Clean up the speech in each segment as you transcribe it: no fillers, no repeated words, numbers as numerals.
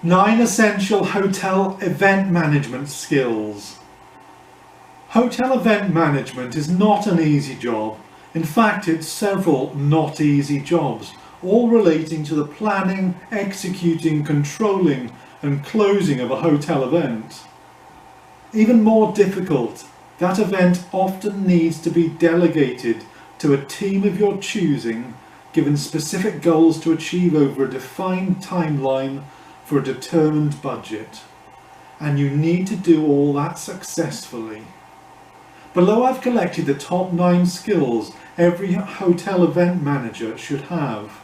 9 essential hotel event management skills. Hotel event management is not an easy job. In fact, it's several not easy jobs, all relating to the planning, executing, controlling and closing of a hotel event. Even more difficult, that event often needs to be delegated to a team of your choosing, given specific goals to achieve over a defined timeline for a determined budget. And you need to do all that successfully. Below I've collected the top 9 skills every hotel event manager should have.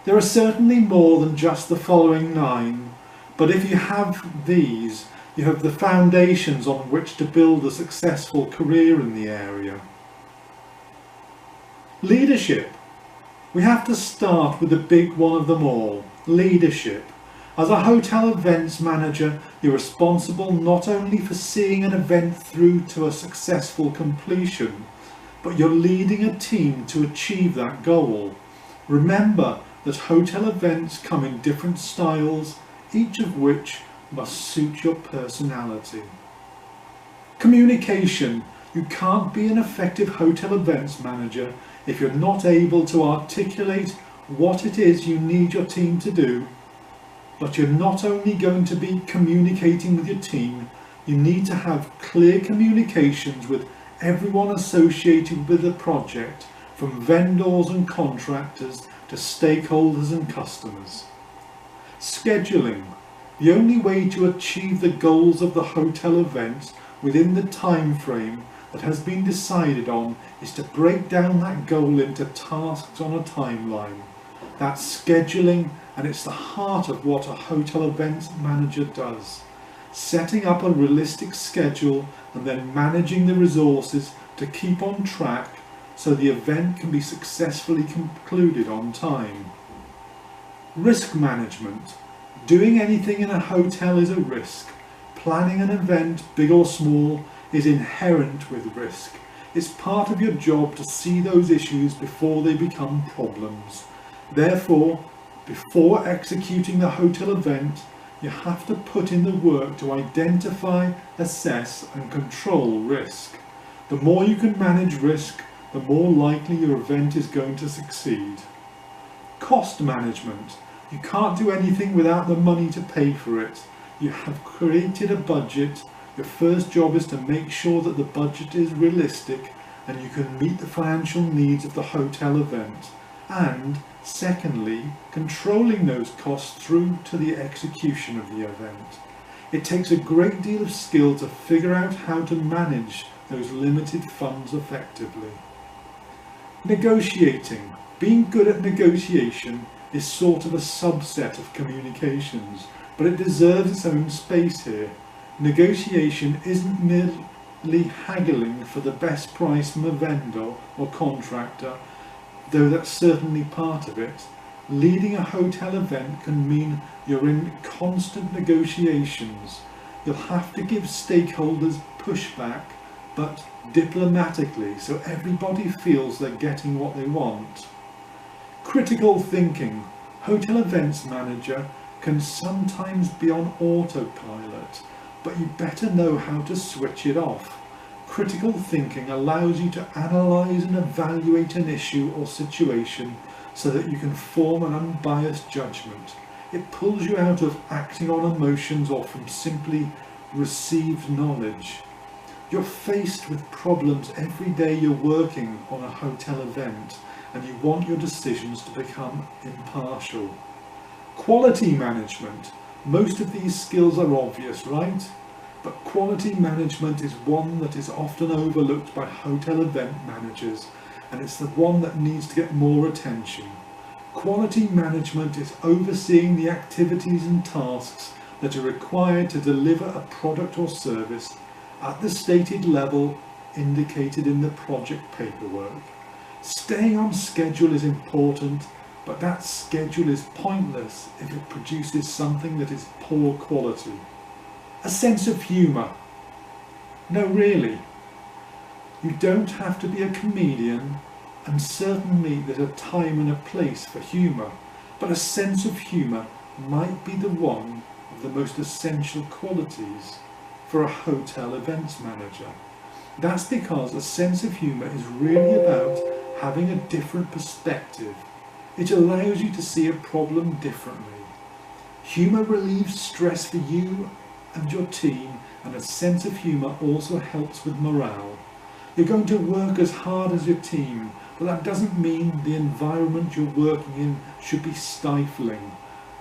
There are certainly more than just the following 9, but if you have these, you have the foundations on which to build a successful career in the area. Leadership. We have to start with the big one of them all, leadership. As a hotel events manager, you're responsible not only for seeing an event through to a successful completion, but you're leading a team to achieve that goal. Remember that hotel events come in different styles, each of which must suit your personality. Communication. You can't be an effective hotel events manager if you're not able to articulate what it is you need your team to do. But you're not only going to be communicating with your team, you need to have clear communications with everyone associated with the project, from vendors and contractors to stakeholders and customers. Scheduling. The only way to achieve the goals of the hotel event within the time frame that has been decided on is to break down that goal into tasks on a timeline. That's scheduling, and it's the heart of what a hotel events manager does. Setting up a realistic schedule and then managing the resources to keep on track so the event can be successfully concluded on time. Risk management. Doing anything in a hotel is a risk. Planning an event, big or small, is inherent with risk. It's part of your job to see those issues before they become problems. Therefore, before executing the hotel event, you have to put in the work to identify, assess and control risk. The more you can manage risk, the more likely your event is going to succeed. Cost management. You can't do anything without the money to pay for it. You have created a budget. Your first job is to make sure that the budget is realistic and you can meet the financial needs of the hotel event. And secondly, controlling those costs through to the execution of the event. It takes a great deal of skill to figure out how to manage those limited funds effectively. Negotiating. Being good at negotiation is sort of a subset of communications, but it deserves its own space here. Negotiation isn't merely haggling for the best price from a vendor or contractor, though that's certainly part of it. Leading a hotel event can mean you're in constant negotiations. You'll have to give stakeholders pushback, but diplomatically, so everybody feels they're getting what they want. Critical thinking. Hotel events manager can sometimes be on autopilot, but you better know how to switch it off. Critical thinking allows you to analyse and evaluate an issue or situation so that you can form an unbiased judgment. It pulls you out of acting on emotions or from simply received knowledge. You're faced with problems every day you're working on a hotel event, and you want your decisions to become impartial. Quality management. Most of these skills are obvious, right? But quality management is one that is often overlooked by hotel event managers, and it's the one that needs to get more attention. Quality management is overseeing the activities and tasks that are required to deliver a product or service at the stated level indicated in the project paperwork. Staying on schedule is important, but that schedule is pointless if it produces something that is poor quality. A sense of humour. No, really. You don't have to be a comedian, and certainly there's a time and a place for humour, but a sense of humour might be one of the most essential qualities for a hotel events manager. That's because a sense of humour is really about having a different perspective. It allows you to see a problem differently. Humour relieves stress for you and your team, and a sense of humour also helps with morale. You're going to work as hard as your team, but that doesn't mean the environment you're working in should be stifling.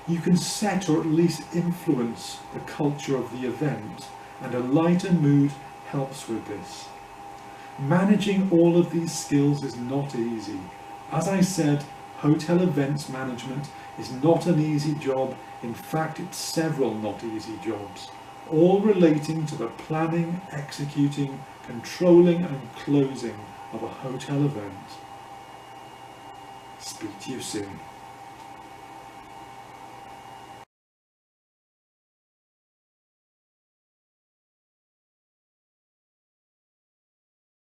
You can set or at least influence the culture of the event, and a lighter mood helps with this. Managing all of these skills is not easy. As I said, hotel events management is not an easy job. In fact, it's several not easy jobs, all relating to the planning, executing, controlling and closing of a hotel event. Speak to you soon.